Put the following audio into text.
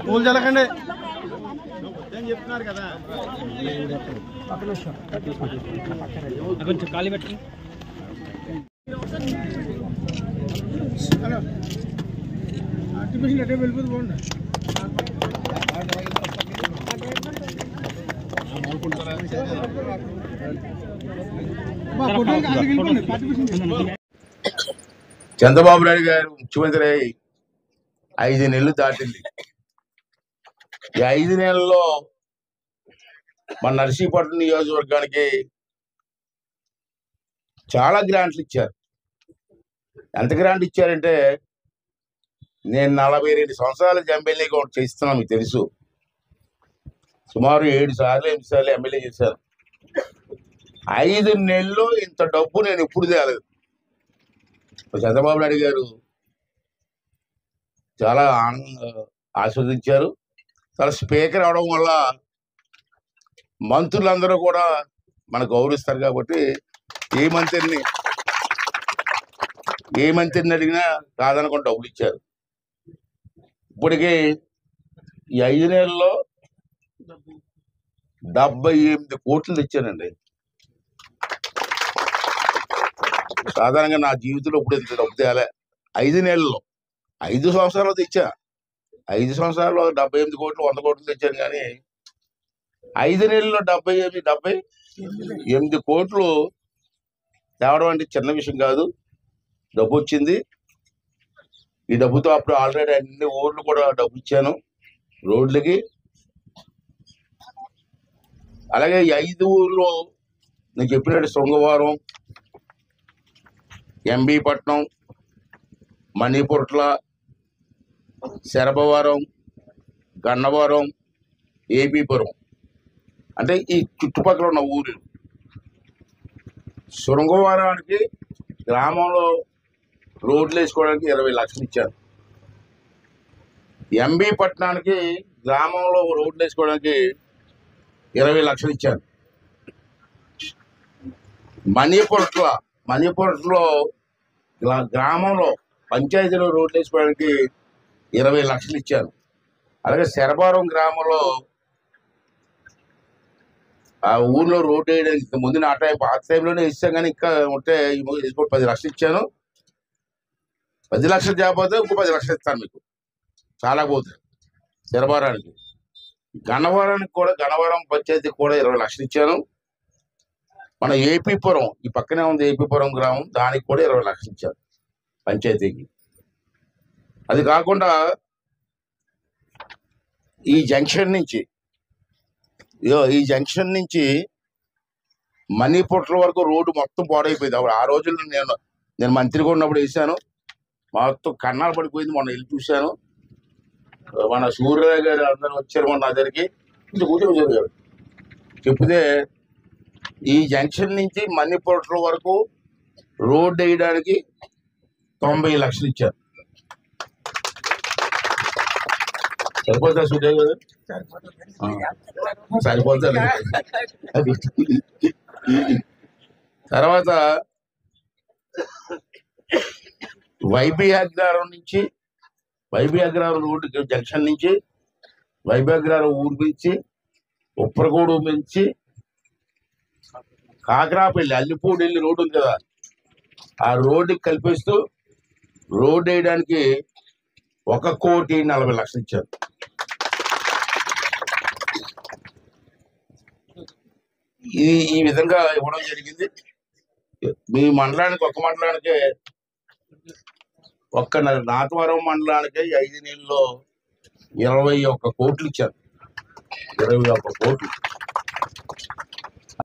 పూలు చల్లకండి చెప్తున్నారు కదా కొంచెం ఖాళీ పెట్టి అట్టే వెళ్ళిపోతుంది బాగుంది చంద్రబాబు నాయుడు గారు ముఖ్యమంత్రి 5 నెలలు దాటింది. ఈ 5 నెలల్లో మన నర్సీపట్నం నియోజకవర్గానికి చాలా గ్రాంట్లు ఇచ్చారు. ఎంత గ్రాంట్ ఇచ్చారంటే, నేను 42 సంవత్సరాల ఎమ్మెల్యేగా చేస్తున్నాను, మీకు తెలుసు. సుమారు 7 సార్లు 8 సార్లు ఎమ్మెల్యే చేశాను. 5 నెలల్లో ఇంత డబ్బు నేను ఎప్పుడు తేలేదు. చంద్రబాబు నాయుడు గారు చాలా ఆస్వాదించారు. చాలా స్పీకర్ అవడం వల్ల మంత్రులందరూ కూడా మనకు గౌరవిస్తారు. కాబట్టి ఏ మంత్రిని అడిగినా కాదనకుండా డబ్బులు ఇచ్చారు. ఇప్పటికీ ఈ 5 నెలల్లో 78 కోట్లు తెచ్చానండి. సాధారణంగా నా జీవితంలో ఇప్పుడు ఇంత డబ్బు తేలే. 5 నెలల్లో 5 సంవత్సరాలు తెచ్చా. 5 సంవత్సరాల్లో 78 కోట్లు 100 కోట్లు తెచ్చాను. కానీ 5 నెలల్లో 78 కోట్లు తేవడం అంటే చిన్న విషయం కాదు. డబ్బు వచ్చింది. ఈ డబ్బుతో అప్పుడు ఆల్రెడీ అన్ని ఊర్లు కూడా డబ్బు ఇచ్చాను రోడ్లకి. అలాగే ఈ 5 ఊర్లో నేను చెప్పినట్టు శృంగవరం, ఎంబీపట్నం, మణిపుట్ల, శరభవరం, గన్నవరం, ఏబీపురం అంటే ఈ చుట్టుపక్కల ఉన్న ఊరు. శృంగవరానికి గ్రామంలో రోడ్లు వేసుకోవడానికి 20 లక్షలు ఇచ్చాను. ఎంబీపట్నానికి గ్రామంలో రోడ్లు వేసుకోవడానికి 20 లక్షలు ఇచ్చాను. మణిపురంలో గ్రామంలో పంచాయతీలో రోడ్లు వేసుకోవడానికి 20 లక్షలు ఇచ్చాను. అలాగే శరభవరం గ్రామంలో ఆ ఊర్లో రోడ్డు వేయడానికి ముందు ఆ టైంలోనే ఇస్తాం. కానీ ఇంకా ఉంటే 10 లక్షలు ఇచ్చాను. 10 లక్షలు చేయకపోతే ఇంకో 10 లక్షలు ఇస్తాను మీకు చాలా పోతుంది. శరభవరానికి, గన్నవరం పంచాయతీకి కూడా 20 లక్షలు ఇచ్చాను. మన ఏపీపురం ఈ పక్కనే ఉంది, ఏపీపురం గ్రామం, దానికి కూడా 20 లక్షలు ఇచ్చారు పంచాయతీకి. అది కాకుండా ఈ జంక్షన్ నుంచి మణిపుట్ల వరకు రోడ్డు మొత్తం పాడైపోయింది. అప్పుడు ఆ రోజుల్లో నేను మంత్రిగా ఉన్నప్పుడు వేసాను. మొత్తం కన్నాలు పడిపోయింది. మొన్న వెళ్ళి చూశాను. మన సూర్యరావు గారు అందరూ వచ్చారు మొన్న నా దగ్గరికి. కూర్చొని చెప్తే ఈ జంక్షన్ నుంచి మణిపుట్ల వరకు రోడ్డు వేయడానికి 90 లక్షలు ఇచ్చారు. సరిపోతా సూర్య గారు? సరిపోతుంది. తర్వాత వైబీ అగ్రహారం రోడ్డు జంక్షన్ నుంచి వైబీ అగ్రహారం ఊరు నుంచి ఉప్పరగూడు నుంచి కాకరాపల్లి అల్లిపూడి వెళ్ళి రోడ్డు ఉంది కదా, ఆ రోడ్డుకి కల్పిస్తూ రోడ్డు వేయడానికి 1,40 లక్షలు ఇచ్చారు. ఈ విధంగా ఇవ్వడం జరిగింది. మీ మండలానికి ఒక్క నాతవరం మండలానికి 5 నెలల్లో 21 కోట్లు ఇచ్చారు. 21 కోట్లు.